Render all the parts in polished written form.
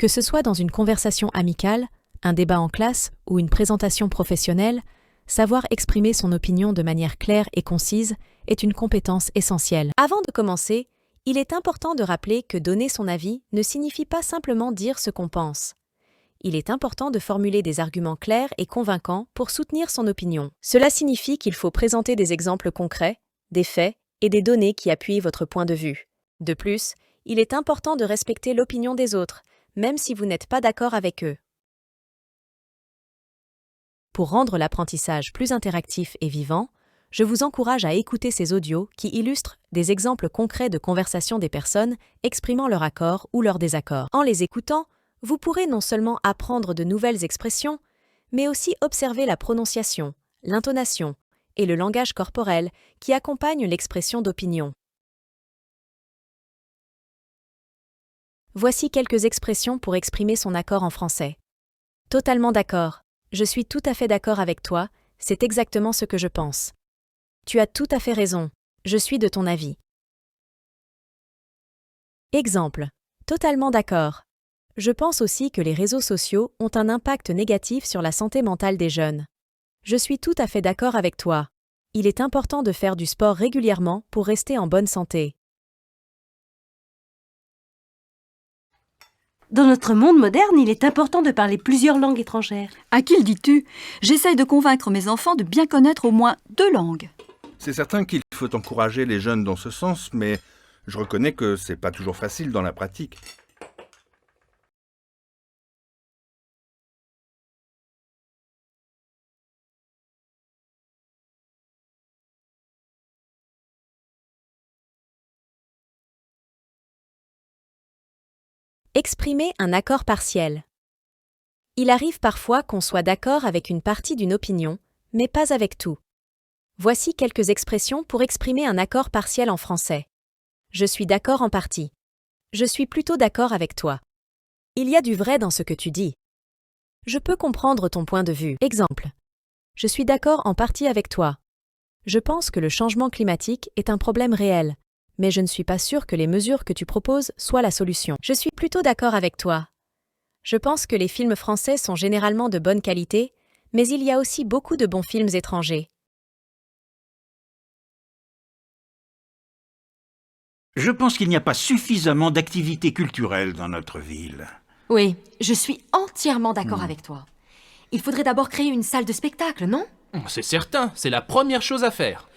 Que ce soit dans une conversation amicale, un débat en classe ou une présentation professionnelle, savoir exprimer son opinion de manière claire et concise est une compétence essentielle. Avant de commencer, il est important de rappeler que donner son avis ne signifie pas simplement dire ce qu'on pense. Il est important de formuler des arguments clairs et convaincants pour soutenir son opinion. Cela signifie qu'il faut présenter des exemples concrets, des faits et des données qui appuient votre point de vue. De plus, il est important de respecter l'opinion des autres, même si vous n'êtes pas d'accord avec eux. Pour rendre l'apprentissage plus interactif et vivant, je vous encourage à écouter ces audios qui illustrent des exemples concrets de conversations des personnes exprimant leur accord ou leur désaccord. En les écoutant, vous pourrez non seulement apprendre de nouvelles expressions, mais aussi observer la prononciation, l'intonation et le langage corporel qui accompagnent l'expression d'opinion. Voici quelques expressions pour exprimer son accord en français. Totalement d'accord. Je suis tout à fait d'accord avec toi, c'est exactement ce que je pense. Tu as tout à fait raison, je suis de ton avis. Exemple. Totalement d'accord. Je pense aussi que les réseaux sociaux ont un impact négatif sur la santé mentale des jeunes. Je suis tout à fait d'accord avec toi. Il est important de faire du sport régulièrement pour rester en bonne santé. Dans notre monde moderne, il est important de parler plusieurs langues étrangères. À qui le dis-tu? J'essaye de convaincre mes enfants de bien connaître au moins 2 langues. C'est certain qu'il faut encourager les jeunes dans ce sens, mais je reconnais que c'est pas toujours facile dans la pratique. Exprimer un accord partiel. Il arrive parfois qu'on soit d'accord avec une partie d'une opinion, mais pas avec tout. Voici quelques expressions pour exprimer un accord partiel en français. Je suis d'accord en partie. Je suis plutôt d'accord avec toi. Il y a du vrai dans ce que tu dis. Je peux comprendre ton point de vue. Exemple. Je suis d'accord en partie avec toi. Je pense que le changement climatique est un problème réel, mais je ne suis pas sûr que les mesures que tu proposes soient la solution. Je suis plutôt d'accord avec toi. Je pense que les films français sont généralement de bonne qualité, mais il y a aussi beaucoup de bons films étrangers. Je pense qu'il n'y a pas suffisamment d'activités culturelles dans notre ville. Oui, je suis entièrement d'accord avec toi. Il faudrait d'abord créer une salle de spectacle, non? C'est certain, c'est la première chose à faire.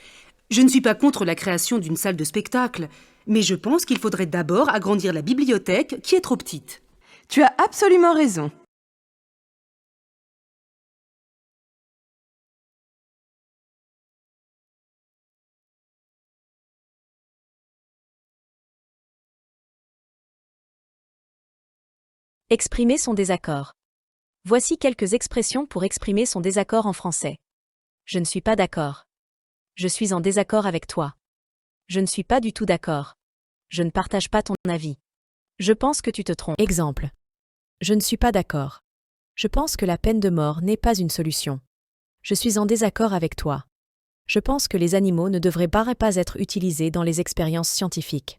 Je ne suis pas contre la création d'une salle de spectacle, mais je pense qu'il faudrait d'abord agrandir la bibliothèque qui est trop petite. Tu as absolument raison. Exprimer son désaccord. Voici quelques expressions pour exprimer son désaccord en français. Je ne suis pas d'accord. Je suis en désaccord avec toi. Je ne suis pas du tout d'accord. Je ne partage pas ton avis. Je pense que tu te trompes. Exemple. Je ne suis pas d'accord. Je pense que la peine de mort n'est pas une solution. Je suis en désaccord avec toi. Je pense que les animaux ne devraient pas être utilisés dans les expériences scientifiques.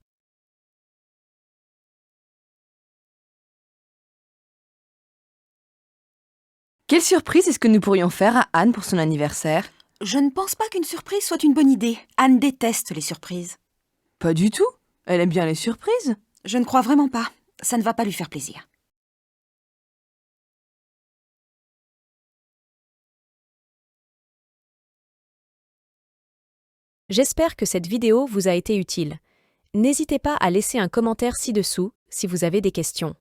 Quelle surprise est-ce que nous pourrions faire à Anne pour son anniversaire? Je ne pense pas qu'une surprise soit une bonne idée. Anne déteste les surprises. Pas du tout. Elle aime bien les surprises. Je ne crois vraiment pas. Ça ne va pas lui faire plaisir. J'espère que cette vidéo vous a été utile. N'hésitez pas à laisser un commentaire ci-dessous si vous avez des questions.